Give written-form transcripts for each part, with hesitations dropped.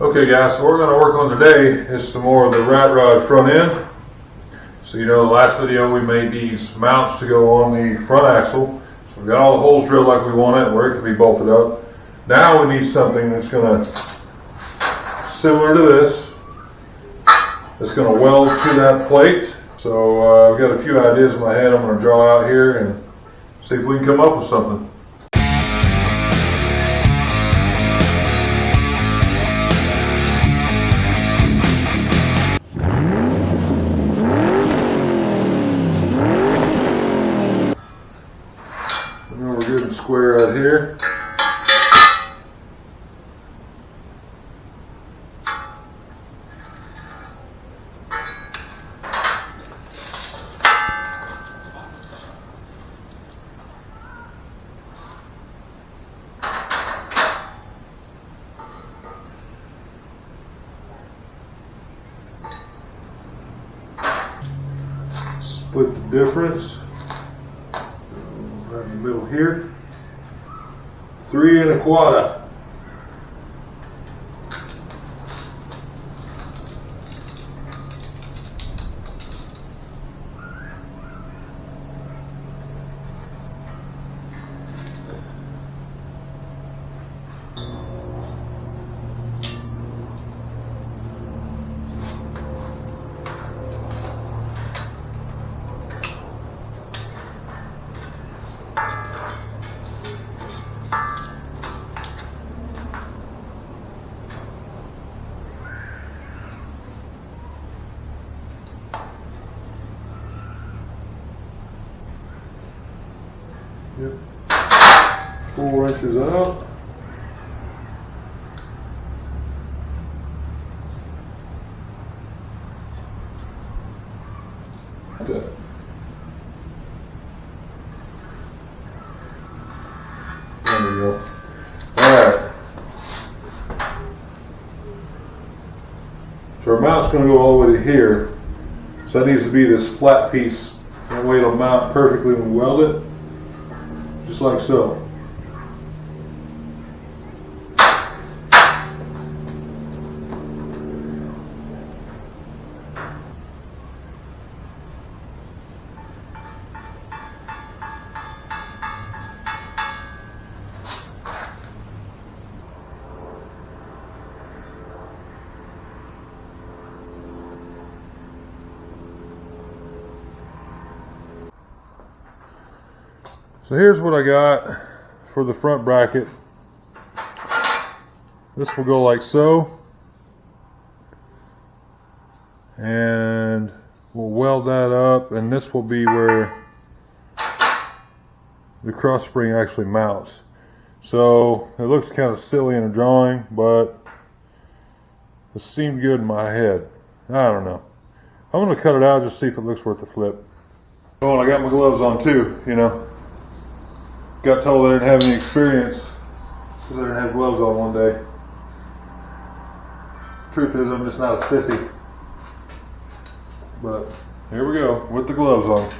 Okay guys, so what we're going to work on today is some more of the rat rod front end. So you know, the last video we made these mounts to go on the front axle. So we got all the holes drilled like we want it, where it can be bolted up. Now we need something that's going to, similar to this, that's going to weld to that plate. So I've got a few ideas in my head I'm going to draw out here and see if we can come up with something. We're good and square right here. Split the difference. Right in the middle here. 3 1/4. Yep. 4 inches out. Okay. There we go. Alright. So our mount's going to go all the way to here. So that needs to be this flat piece. That way it'll mount perfectly when we weld it. Just like so. So here's what I got for the front bracket. This will go like so, and we'll weld that up, and this will be where the cross spring actually mounts. So it looks kind of silly in a drawing, but it seemed good in my head. I don't know. I'm going to cut it out just to see if it looks worth the flip. Oh, and I got my gloves on too, you know. Got told I didn't have any experience because I didn't have gloves on one day. Truth is, I'm just not a sissy. But here we go with the gloves on.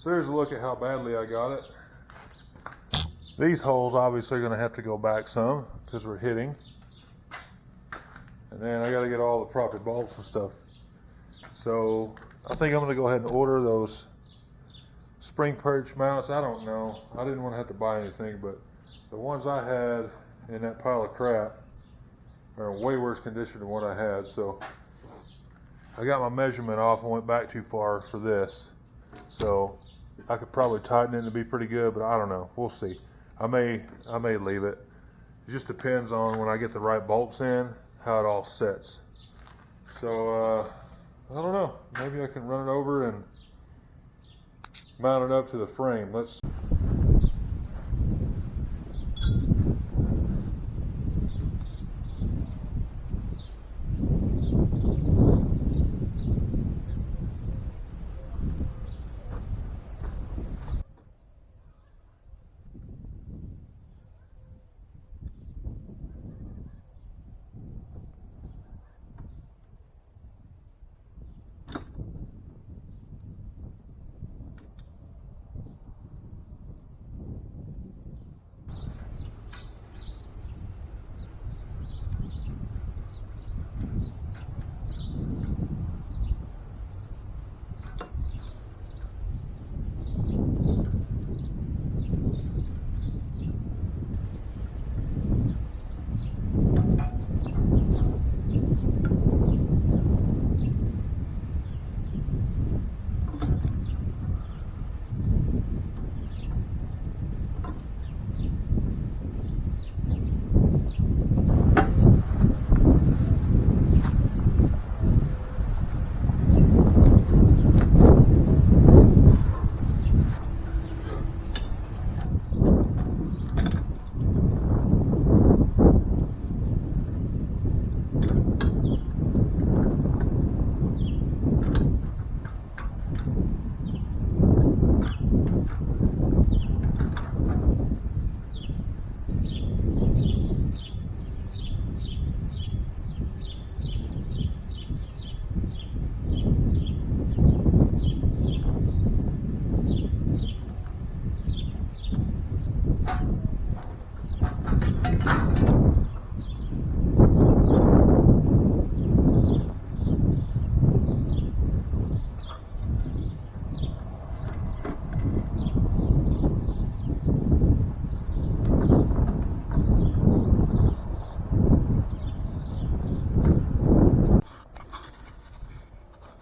So here's a look at how badly I got it. These holes obviously are going to have to go back some because we're hitting. And then I got to get all the proper bolts and stuff. So I think I'm going to go ahead and order those spring perch mounts. I don't know. I didn't want to have to buy anything, but the ones I had in that pile of crap are in way worse condition than what I had. So I got my measurement off and went back too far for this. So I could probably tighten it to be pretty good, but I don't know. We'll see. I may leave it. It just depends on when I get the right bolts in, how it all sets. So I don't know. Maybe I can run it over and mount it up to the frame. Let's.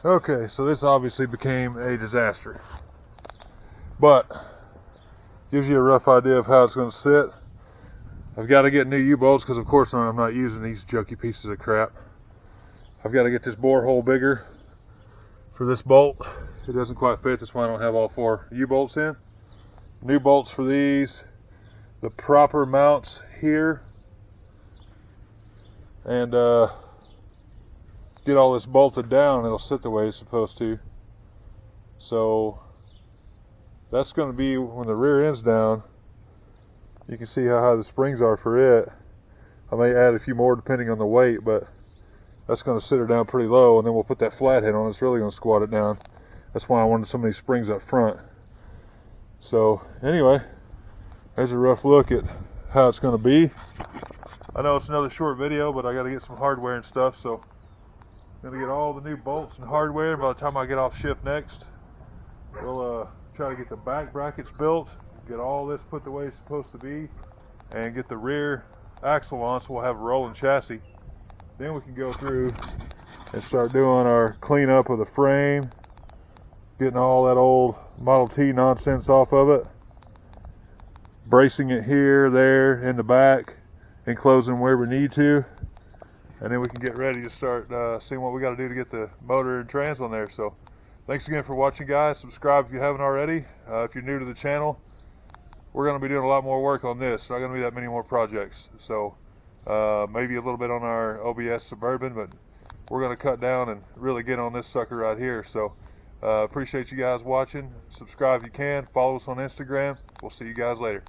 Okay, so this obviously became a disaster, but gives you a rough idea of how it's going to sit. I've got to get new U-bolts because of course I'm not using these junky pieces of crap. I've got to get this bore hole bigger for this bolt. It doesn't quite fit, that's why I don't have all 4 U-bolts in. New bolts for these, the proper mounts here, and get all this bolted down and it'll sit the way it's supposed to. So that's going to be when the rear end's down. You can see how high the springs are for it. I may add a few more depending on the weight, but that's going to sit her down pretty low, and then we'll put that flathead on. It's really going to squat it down. That's why I wanted some of these springs up front. So anyway, there's a rough look at how it's going to be. I know it's another short video, but I got to get some hardware and stuff, so I'm going to get all the new bolts and hardware. By the time I get off shift next, we'll try to get the back brackets built, get all this put the way it's supposed to be, and get the rear axle on so we'll have a rolling chassis. Then we can go through and start doing our cleanup of the frame, getting all that old Model T nonsense off of it, bracing it here, there, in the back, and closing where we need to. And then we can get ready to start seeing what we got to do to get the motor and trans on there. So thanks again for watching, guys. Subscribe if you haven't already. If you're new to the channel, we're going to be doing a lot more work on this. Not going to be that many more projects. So maybe a little bit on our OBS Suburban, but we're going to cut down and really get on this sucker right here. So appreciate you guys watching. Subscribe if you can. Follow us on Instagram. We'll see you guys later.